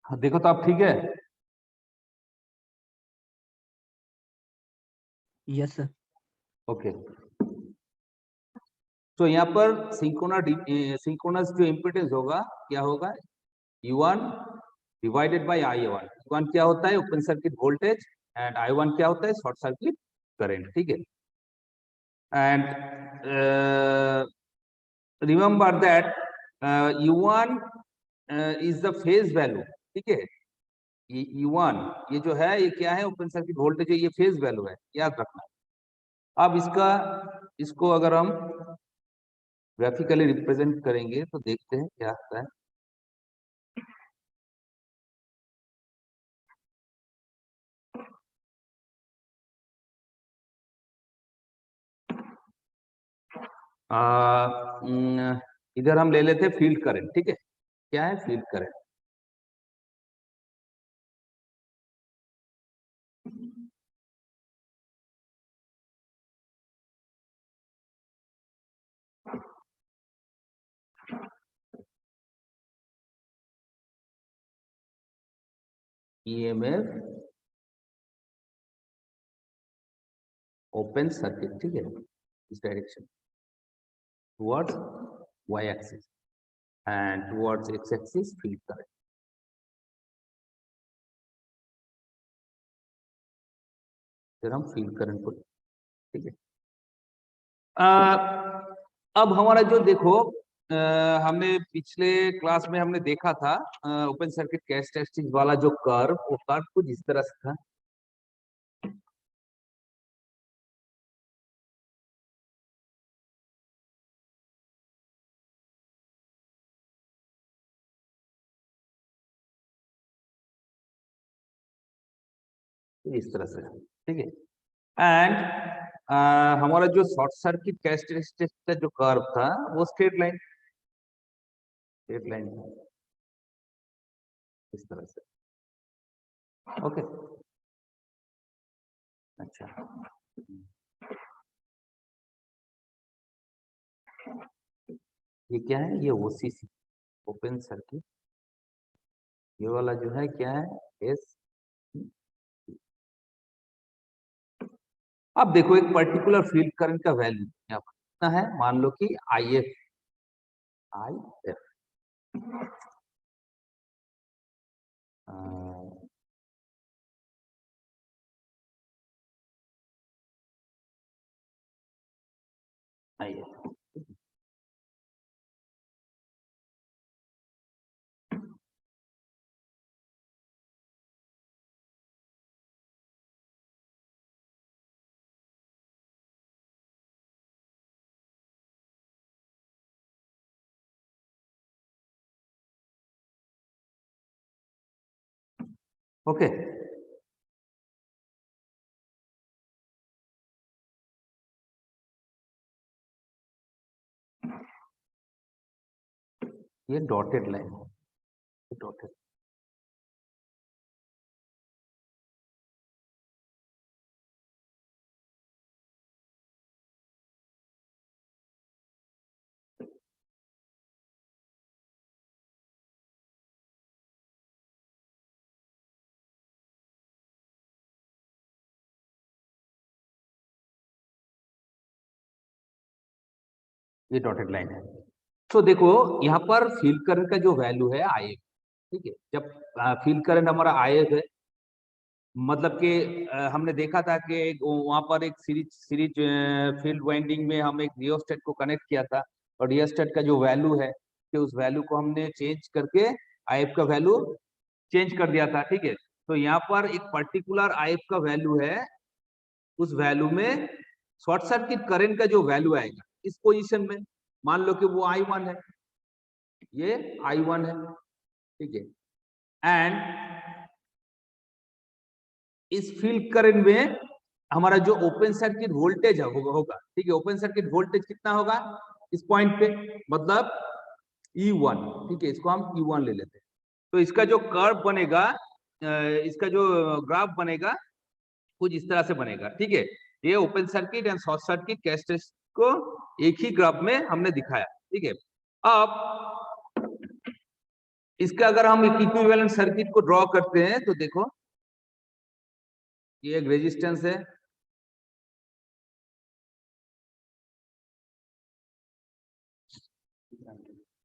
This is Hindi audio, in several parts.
देखो तो आप ठीक है। Yes sir. ओके, तो यहाँ पर सिंक्रोनस जो इम्पीडेंस होगा क्या होगा, U1 divided by I1। U1 क्या होता है, open circuit voltage, and I1 क्या होता है, शॉर्ट सर्किट करंट। ठीक है, and remember that U1 is the phase value. ठीक है, U1 ये जो है ये क्या है, ओपन सर्किट वोल्टेज है, ये फेज वैल्यू है, याद रखना। अब इसको अगर हम ग्राफिकली रिप्रेजेंट करेंगे तो देखते हैं क्या आता है। इधर हम ले लेते हैं फील्ड करंट। ठीक है, क्या है field current. EMF open circuit, ठीक है, इस direction towards y axis and towards x axis field current. फिर हम फील्ड करंट को, ठीक है। अब हमारा जो देखो, हमने पिछले क्लास में हमने देखा था ओपन सर्किट कैरेक्टरिस्टिक्स वाला जो कर्व, वो कर्व कुछ इस तरह से था। इस तरह से, ठीक है। एंड हमारा जो शॉर्ट सर्किट कैरेक्टरिस्टिक्स का जो कर्व था वो स्ट्रेट लाइन इस तरह से। ओके, अच्छा, ये क्या है, ये OCC ओपन सर्किट, ये वाला जो है क्या है, एस। अब देखो एक पर्टिकुलर फील्ड करंट का वैल्यू यहाँ पर कितना है, मान लो कि IF IF। ओके, ये डॉटेड लाइन है, डॉटेड, ये डॉटेड लाइन है। तो देखो यहाँ पर फील्ड करंट का जो वैल्यू है IF, ठीक है। जब फील्ड करंट हमारा IF है, मतलब कि हमने देखा था कि वहां पर एक सीरीज फील्ड वाइंडिंग में हम एक रियोस्टेट को कनेक्ट किया था, और रियोस्टेट का जो वैल्यू है कि उस वैल्यू को हमने चेंज करके IF का वैल्यू चेंज कर दिया था। ठीक है, तो यहाँ पर एक पर्टिकुलर IF का वैल्यू है, उस वैल्यू में शॉर्ट सर्किट करंट का जो वैल्यू आएगा इस पोजीशन में, मान लो कि वो I1 है, ये I1 है, ठीक है। एंड इस फील्ड करंट में हमारा जो ओपन सर्किट वोल्टेज होगा, ठीक है, ओपन सर्किट वोल्टेज कितना होगा इस पॉइंट पे, मतलब E1, ठीक है, इसको हम E1 ले लेते हैं। तो इसका जो कर्व बनेगा, इसका जो ग्राफ बनेगा कुछ इस तरह से बनेगा, ठीक है। ये open circuit and short circuit characteristics को एक ही ग्राफ में हमने दिखाया, ठीक है। अब इसका अगर हम एक इक्विवेलेंट सर्किट को ड्रॉ करते हैं तो देखो ये एक रेजिस्टेंस है,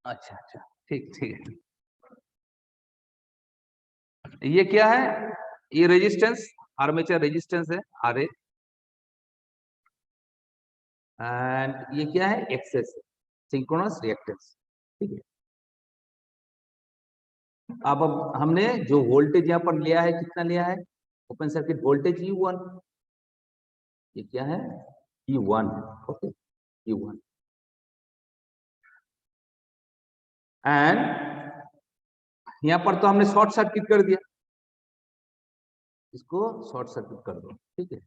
अच्छा अच्छा, ठीक ठीक है। ये क्या है? ये रेजिस्टेंस, आर्मेचर रेजिस्टेंस है आर ए, एंड ये क्या है? एक्सेस, सिंक्रोनस रिएक्टेंस, ठीक है। अब हमने जो वोल्टेज यहाँ पर लिया है, कितना लिया है? ओपन सर्किट वोल्टेज U1, ये क्या है? U1, ओके, U1, एंड यहाँ पर तो हमने शॉर्ट सर्किट कर दिया, इसको शॉर्ट सर्किट कर दो, ठीक है।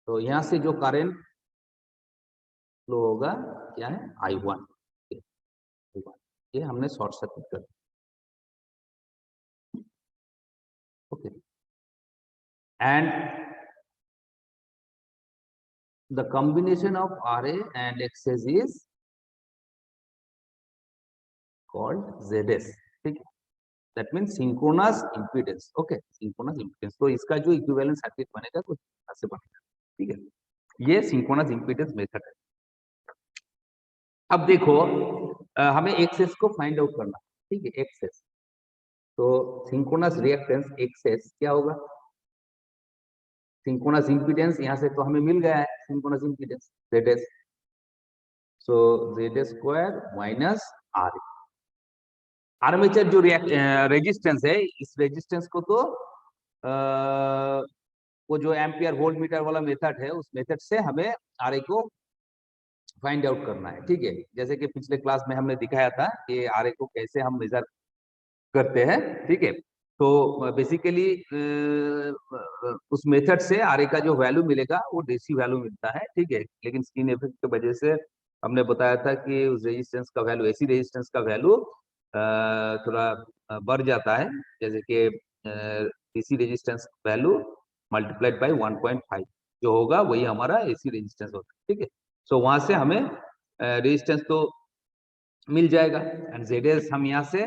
तो यहाँ से जो करंट फ्लो होगा क्या है? I1, ये हमने शॉर्ट सर्किट कर दिया, okay. And the combination of RA and XS is called ZS, ठीक है। That means synchronous impedance, okay, synchronous impedance. तो इसका जो इक्विवेलेंट सर्किट बनेगा कुछ ऐसे बनेगा, ठीक है। ये सिंक्रोनस इम्पीडेंस मेथड है। अब देखो हमें एक्सेस को फाइंड आउट करना, ठीक है, एक्सेस। तो सिंक्रोनस रिएक्टेंस एक्सेस क्या होगा? सिंक्रोनस इम्पीडेंस यहाँ से तो हमें मिल गया है, सिंक्रोनस इम्पीडेंस ZS, सो ZS square minus R। Armature जो रेजिस्टेंस है, इस रेजिस्टेंस को तो वो जो एम्पियर वोल्ट मीटर वाला मेथड है, उस मेथड से हमें आर को फाइंड आउट करना है, ठीक है। जैसे कि पिछले क्लास में हमने दिखाया था कि आर को कैसे हम मेजर करते हैं, ठीक है। तो बेसिकली उस मेथड से आर का जो वैल्यू मिलेगा वो डीसी वैल्यू मिलता है, ठीक है। लेकिन स्क्रीन इफेक्ट की वजह से हमने बताया था कि उस रेजिस्टेंस का वैल्यू, एसी रेजिस्टेंस का वैल्यू थोड़ा बढ़ जाता है, जैसे कि DC resistance value multiplied by 1.5 जो होगा वही हमारा एसी रेजिस्टेंस होता है, ठीक है। सो वहां से हमें रेजिस्टेंस तो मिल जाएगा, एंड ZS हम यहाँ से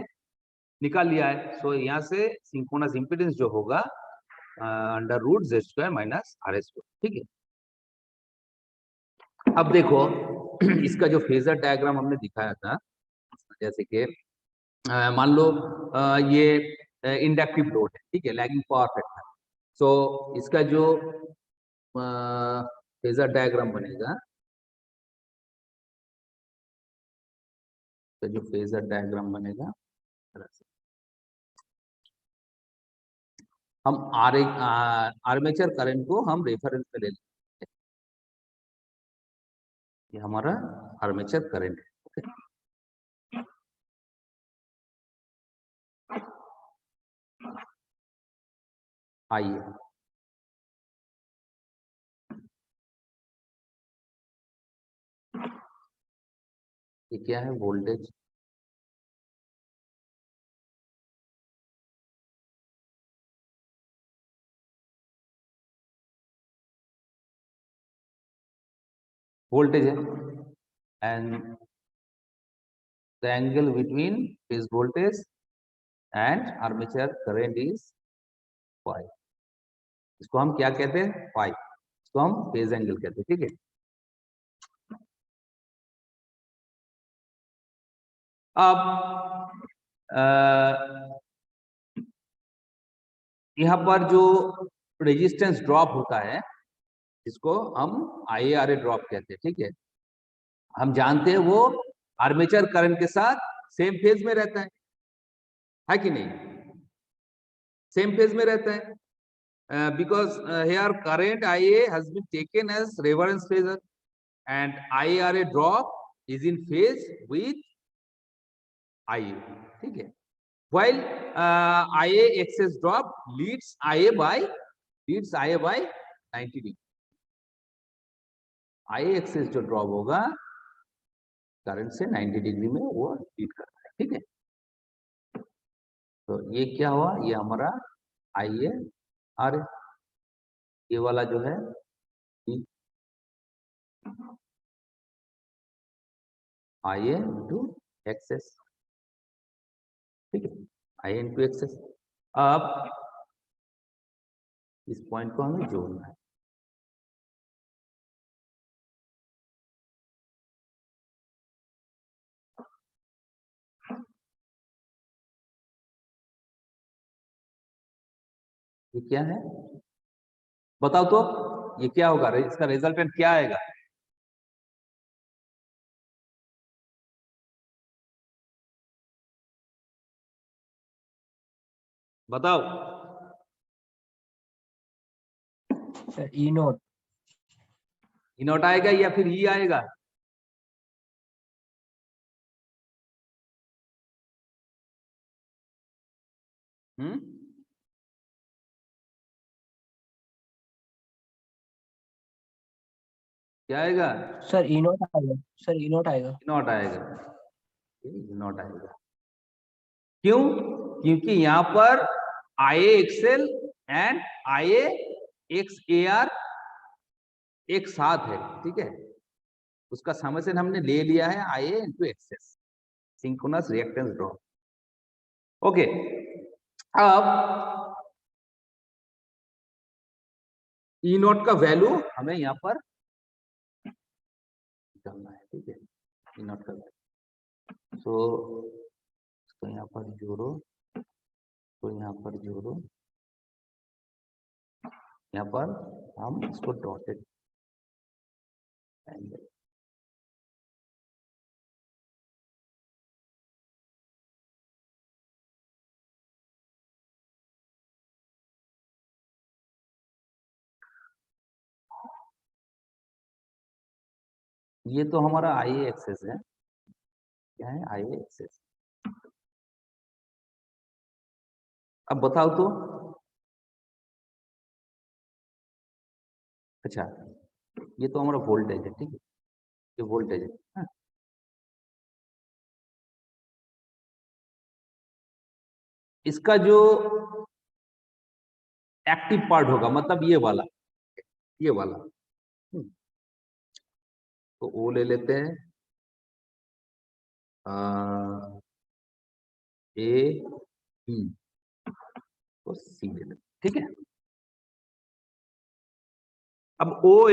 निकाल लिया है। सो यहाँ से सिंक्रोनस इम्पीडेंस जो होगा under root Z square minus RS square, ठीक है। अब देखो इसका जो फेजर डायग्राम हमने दिखाया था, जैसे कि मान लो ये इंडक्टिव लोड है, ठीक है, लैगिंग पावर फैक्टर। सो इसका जो फेजर डायग्राम बनेगा, तो जो फेजर डायग्राम बनेगा, हम आर्मेचर करंट को हम रेफरेंस पे ले लेंगे, ये हमारा आर्मेचर करंट है, ओके। आइए, ये क्या है? वोल्टेज, वोल्टेज है, and the angle between phase voltage and armature current is phi. इसको हम क्या कहते हैं? फाई। इसको हम फेज एंगल कहते हैं, ठीक है। अब यहाँ पर जो रेजिस्टेंस ड्रॉप होता है, इसको हम IaRa ड्रॉप कहते हैं, ठीक है। हम जानते हैं वो आर्मेचर करंट के साथ सेम फेज में रहता है कि नहीं? सेम फेज में रहता है, because here current IA has been taken as reference phasor and IaRa drop is in phase with IA, ठीक है। While IA excess drop leads IA by 90 degree. IA excess जो ड्रॉप होगा करंट से 90 डिग्री में वो लीड करता है, ठीक है। तो ये क्या हुआ? ये हमारा IaRa, ये वाला जो है IA into XS, ठीक है। आई इंटू एक्सेस। अब इस पॉइंट को हमें जोड़ना है। ये क्या है बताओ तो, ये क्या होगा, इसका रिजल्टेंट क्या आएगा? बताओ। ई नोट। ई नॉट आएगा या फिर ई आएगा? हम्म, क्या आएगा? सर ई नोट आएगा, सर ई नोट आएगा। नॉट आएगा, नॉट आएगा। क्यों? क्योंकि यहां पर आईए एक्सेल एंड आईए एक्स ए आर एक साथ है, ठीक है। उसका समेशन हमने ले लिया है I a into X s, synchronous reactance draw. Okay, अब ई नॉट का वैल्यू हमें यहां पर निकालना है, ठीक है। ई नॉट का वैल्यू तो यहाँ पर जोड़ो, तो यहाँ पर जोड़ो, यहाँ पर हम इसको डॉटेड एंगल। ये तो हमारा आई एक्सेस है, क्या है आई एक्सेस। अब बताओ तो, अच्छा ये तो हमारा वोल्टेज है, ठीक है, ये वोल्टेज है। हाँ? इसका जो एक्टिव पार्ट होगा, मतलब ये वाला, ये वाला, हम्म, तो वो ले लेते हैं, ए बी, तो सी ले लेते हैं, ठीक है। अब ओ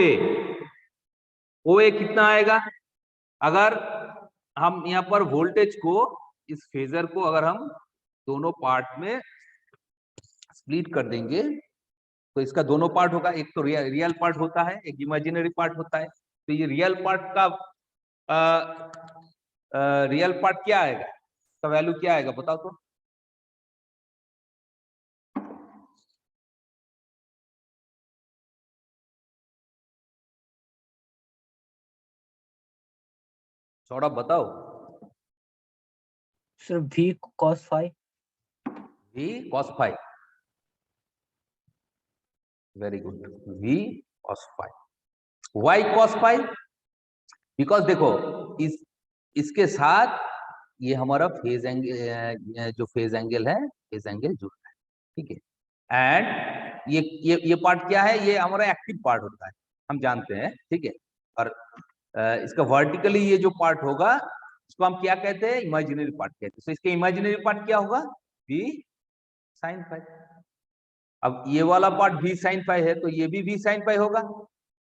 ए कितना आएगा? अगर हम यहाँ पर वोल्टेज को, इस फेजर को अगर हम दोनों पार्ट में स्प्लिट कर देंगे, तो इसका दोनों पार्ट होगा, एक तो रियल पार्ट होता है, एक इमेजिनरी पार्ट होता है। तो ये रियल पार्ट का रियल पार्ट क्या आएगा, इसका वैल्यू क्या आएगा बताओ तो। थोड़ा बताओ। Sir V cos phi. V cos phi, very good, V cos phi. Why cos phi, because देखो इस इसके साथ ये हमारा फेज एंगल, जो फेज एंगल है, फेज एंगल जुड़ रहा है, ठीक है। एंड ये पार्ट क्या है, ये हमारा एक्टिव पार्ट होता है, हम जानते हैं, ठीक है। और इसका वर्टिकली ये जो पार्ट होगा, इसको हम क्या कहते हैं, इमेजिनरी पार्ट कहते हैं। तो इसके इमेजिनरी पार्ट क्या होगा, वी साइन फाइव। अब ये वाला पार्ट वी साइन फाइव है, तो ये भी वी साइन फाइव होगा,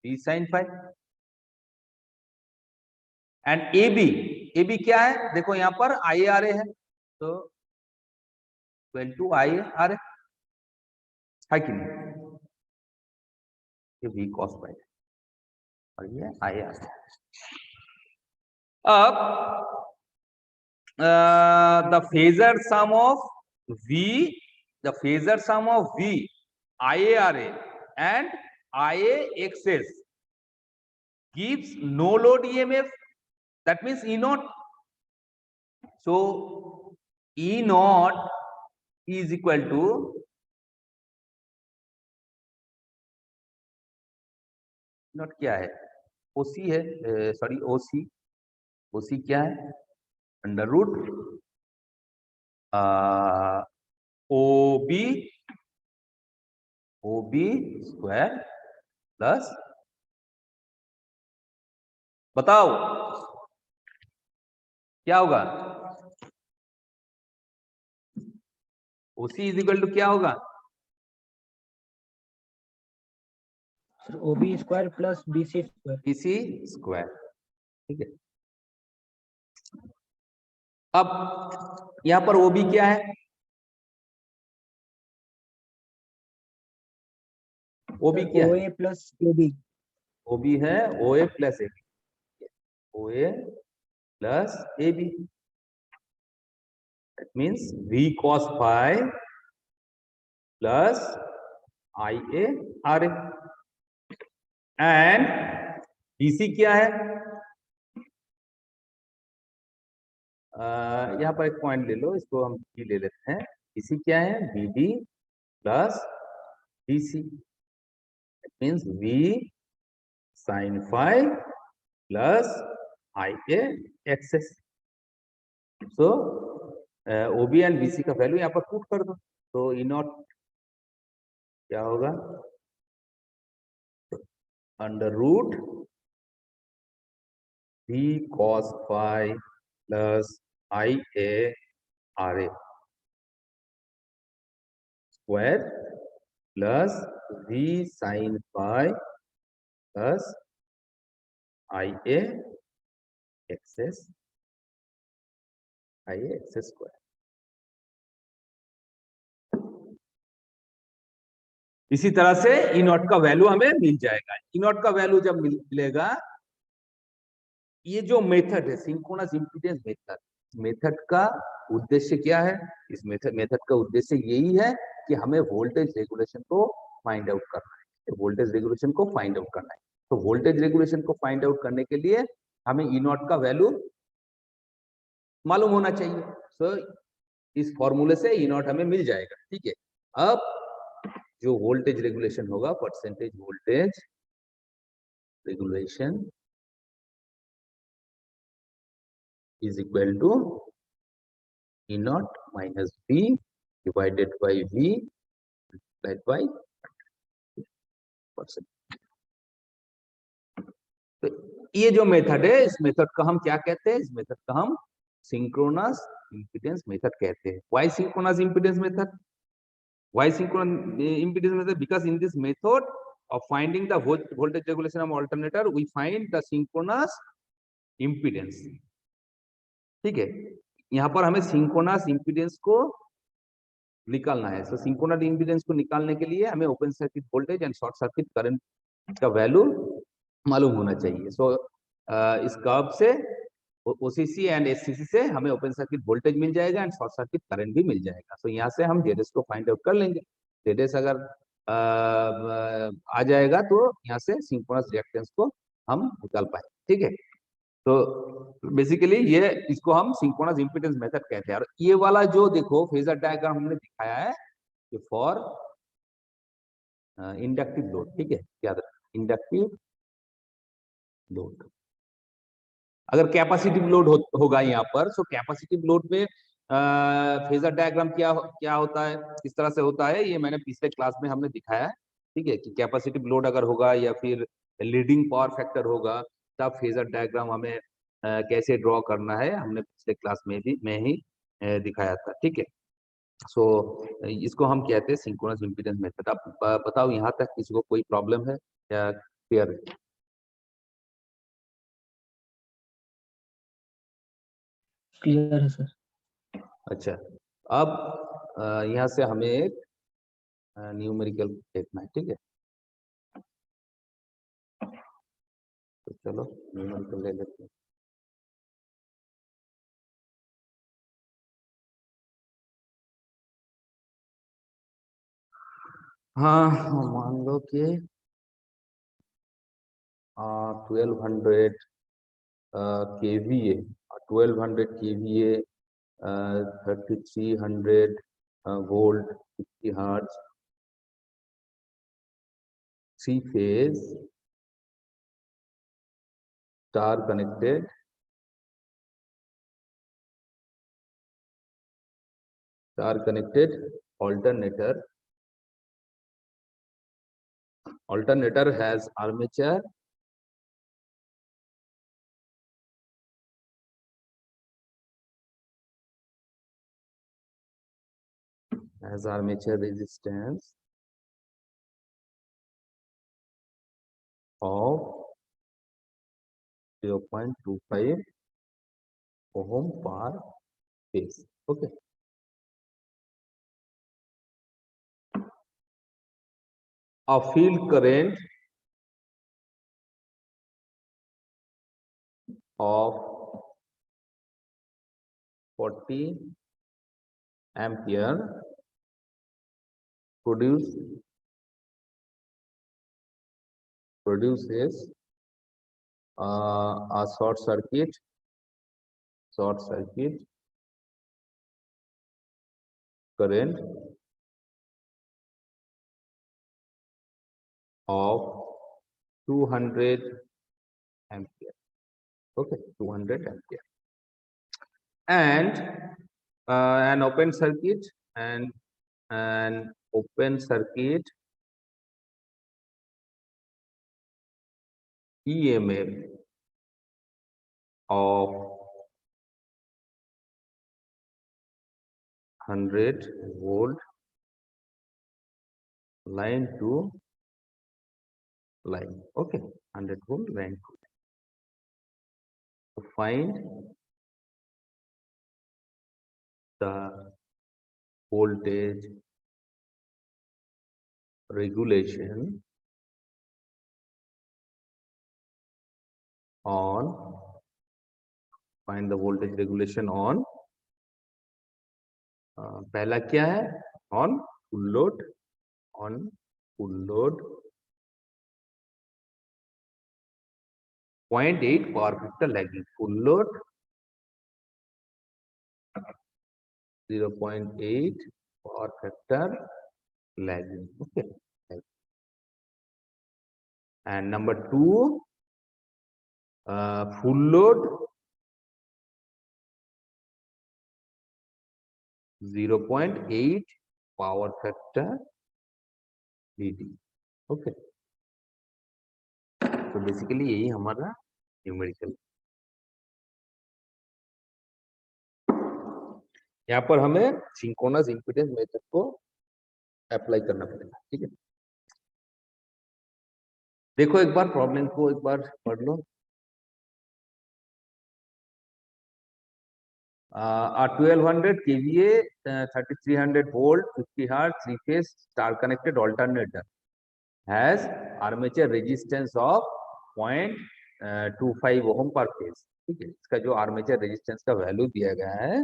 V sine phi. And A B क्या है, देखो यहाँ पर आई आ रहे हैं, तो इक्वल टू आई आर है कि नहीं, ये वी कॉस फाइव और ये आई आर। अब the phasor sum of V, the phasor sum of V I A R and I X s gives no load EMF, that means E naught. So E naught is equal to naught क्या है, ओसी है, सॉरी ओसी, ओसी क्या है, under root O B, O B square plus, बताओ क्या होगा, ओसी इज इक्वल टू क्या होगा? Sir OB square plus BC square. BC square, ठीक है। अब यहाँ पर ओबी क्या है? ओबी क्या है? OA plus AB. ओबी है OA plus A B, OA plus A B, that means V cos phi plus I A R A. And BC क्या है? यहाँ पर एक पॉइंट ले लो, इसको हम बी ले लेते हैं। बीसी क्या है? B D plus D C, means V sine phi plus I A X s. So OB and BC का वैल्यू यहाँ पर पुट कर दो, तो ई नॉट क्या होगा? Under root V cos phi plus I A R A square plus V sine phi plus I A X s square. इसी तरह से ई नॉट का वैल्यू हमें मिल जाएगा। ई नॉट का वैल्यू जब मिलेगा, ये जो मेथड है सिंक्रोनस इम्पीडेंस मेथड, मेथड का उद्देश्य क्या है? इस मेथड का उद्देश्य यही है कि हमें वोल्टेज रेगुलेशन को फाइंड आउट करना है, वोल्टेज रेगुलेशन को फाइंड आउट करना है। तो वोल्टेज रेगुलेशन को फाइंड आउट करने के लिए हमें ई नॉट का वैल्यू मालूम होना चाहिए। सो इस फॉर्मूले से ई नॉट हमें मिल जाएगा, ठीक है। अब जो वोल्टेज रेगुलेशन होगा, percentage voltage regulation is equal to E naught minus V divided by V divided by %। तो ये जो मेथड है, इस मेथड का हम क्या कहते हैं? इस मेथड का हम सिंक्रोनस इम्पीडेंस मेथड कहते हैं। Why synchronous impedance method? Why synchronous impedance method? Because in this method of finding the voltage regulation of alternator, we find the synchronous impedance, ठीक है। यहाँ पर हमें सिंक्रोनस इम्पीडेंस को निकालना है। सो सिंक्रोनस इम्पीडेंस को निकालने के लिए हमें open circuit voltage and short circuit current का वैल्यू मालूम होना चाहिए। सो इस कर्व से ओसीसी एंड एससीसी से हमें ओपन सर्किट वोल्टेज मिल जाएगा एंड शॉर्ट सर्किट करंट भी मिल जाएगा। सो यहाँ से हम जेडएस को फाइंड आउट कर लेंगे। जेडएस अगर आ जाएगा तो यहाँ से सिंक्रोनस रिएक्टेंस को हम निकाल पाएंगे, ठीक है। तो बेसिकली ये इसको हम सिंक्रोनस इम्पीडेंस मेथड कहते हैं। और ये वाला जो देखो फेजर डायग्राम हमने दिखाया है, ये फॉर इंडक्टिव लोड, ठीक है, याद रखना इंडक्टिव लोड। अगर कैपेसिटिव लोड होगा यहाँ पर, सो कैपेसिटिव लोड में फेजर डायग्राम क्या होता है, किस तरह से होता है, ये मैंने पिछले क्लास में हमने दिखाया है, ठीक है। कि कैपेसिटिव लोड अगर होगा या फिर लीडिंग पावर फैक्टर होगा, तब फेजर डायग्राम हमें कैसे ड्रॉ करना है, हमने पिछले क्लास में ही दिखाया था, ठीक है। सो इसको हम कहते हैं सिंक्रोनस इम्पीडेंस मेथड। अब बताओ यहाँ तक किसी को कोई प्रॉब्लम है या क्लियर है? क्लियर है सर। अच्छा, अब यहाँ से हमें एक न्यूमेरिकल देखना है, ठीक है। तो चलो न्यूमेरिकल ले लेते हैं। हाँ, मान लो कि 1200 kVA, 1200 kVA, 3300 volt, 50 hertz, 3 phase star connected alternator has armature as armature resistance of 0.25 ohm per phase. Okay. A field current of 40 ampere produces a short circuit current of 200 ampere. Okay, 200 ampere. And an open circuit EMF of 100 volt line to line. Okay, 100 volt line to line. To find the voltage regulation on पहला क्या है on full load 0.8 power factor lagging, full load 0.8 power factor lagging. Okay. And number 2, full load 0.8 power factor leading. Okay. तो बेसिकली यही हमारा न्यूमेरिकल। यहाँ पर हमें सिंक्रोनस इम्पीडेंस मेथड को अप्लाई करना पड़ेगा। ठीक है, देखो एक बार प्रॉब्लम को एक बार पढ़ लो। A 1200 kVA 3300 volt 50 hertz 3-phase star connected alternator has armature resistance of 0.25 ohm per phase। ठीक है, इसका जो आर्मेचर रेजिस्टेंस का वैल्यू दिया गया है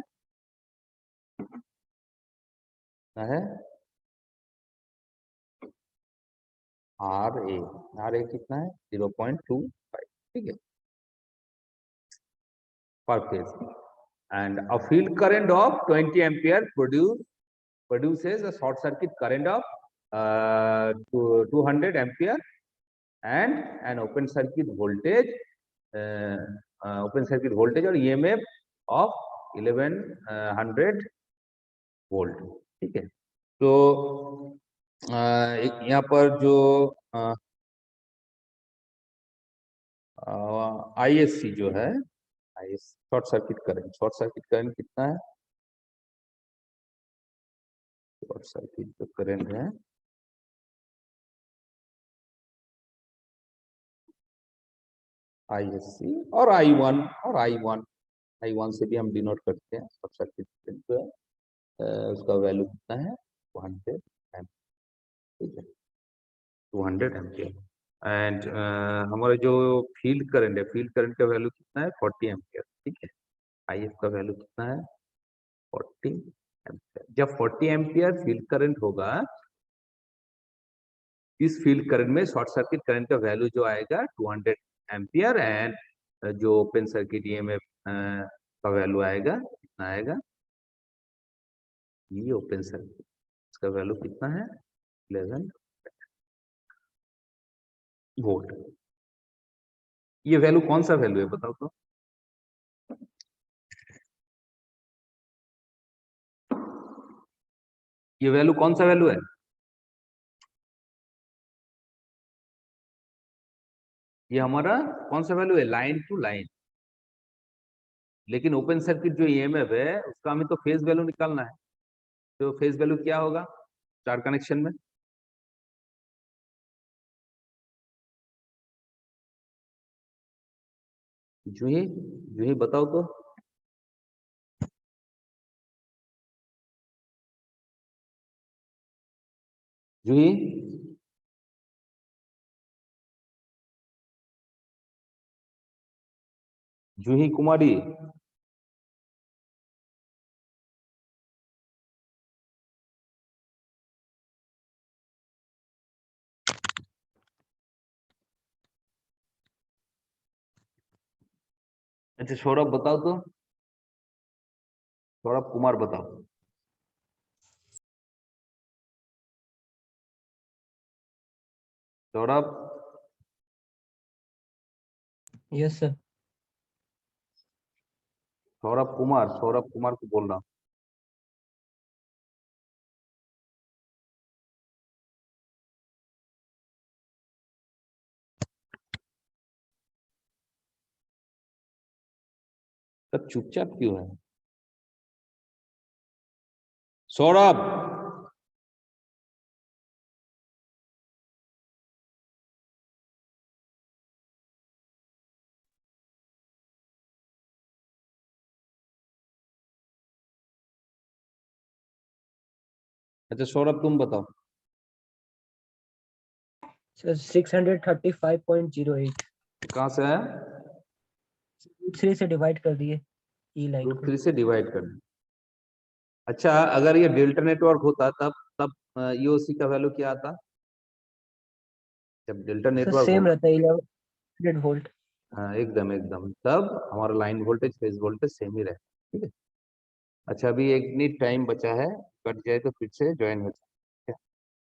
RA कितना है 0.25। ठीक है, per phase। And a field current of 20 ampere produces a short circuit current of 200 ampere and an open circuit voltage or EMF of 1100 volt। ठीक है, तो यहाँ पर जो ISC जो है शॉर्ट सर्किट करंट कितना है, शॉर्ट सर्किट जो करंट है ISC और I1 से भी हम डिनोट करते हैं शॉर्ट सर्किट करंट है, उसका वैल्यू कितना है 200 एम्पियर। ठीक है, 200 एम्पियर। एंड हमारा जो फील्ड करंट का वैल्यू कितना है 40 एम्पियर। ठीक है, IF का वैल्यू कितना है 40 एम्पियर। जब 40 एम्पियर फील्ड करंट होगा, इस फील्ड करंट में शॉर्ट सर्किट करंट का वैल्यू जो आएगा 200 एम्पियर एंड जो ओपन सर्किट EMF का वैल्यू आएगा कितना आएगा, ये ओपन सर्किट इसका वैल्यू कितना है 11 वोल्ट। ये वैल्यू कौन सा वैल्यू है बताओ तो, ये वैल्यू कौन सा वैल्यू है, ये हमारा कौन सा वैल्यू है लाइन टू लाइन। लेकिन ओपन सर्किट जो EMF है उसका हमें तो फेज वैल्यू निकालना है। तो फेज वैल्यू क्या होगा स्टार कनेक्शन में? जूही जूही बताओ तो। जूही जूही कुमारी। अच्छा सौरभ बताओ तो, सौरभ कुमार बताओ। Saurabh yes sir. सौरभ कुमार को बोल रहा हूँ। तब चुपचाप क्यों है सौरभ? अच्छा सौरभ तुम बताओ। सर 635.08 कहाँ से है? 3 से डिवाइड कर दिए ई लाइन को। √3 से डिवाइड कर दें। अच्छा अगर ये डेल्टा नेटवर्क होता तब तब ईओसी का वैल्यू क्या आता? जब डेल्टा सर नेटवर्क सेम होगा, रहता है 1100 वोल्ट। हाँ एकदम एकदम, तब हमारा line voltage phase voltage same ही रहे। ठीक है। अच्छा अभी 1 मिनट टाइम बचा है, कट जाए तो फिर से ज्वाइन हो जाए।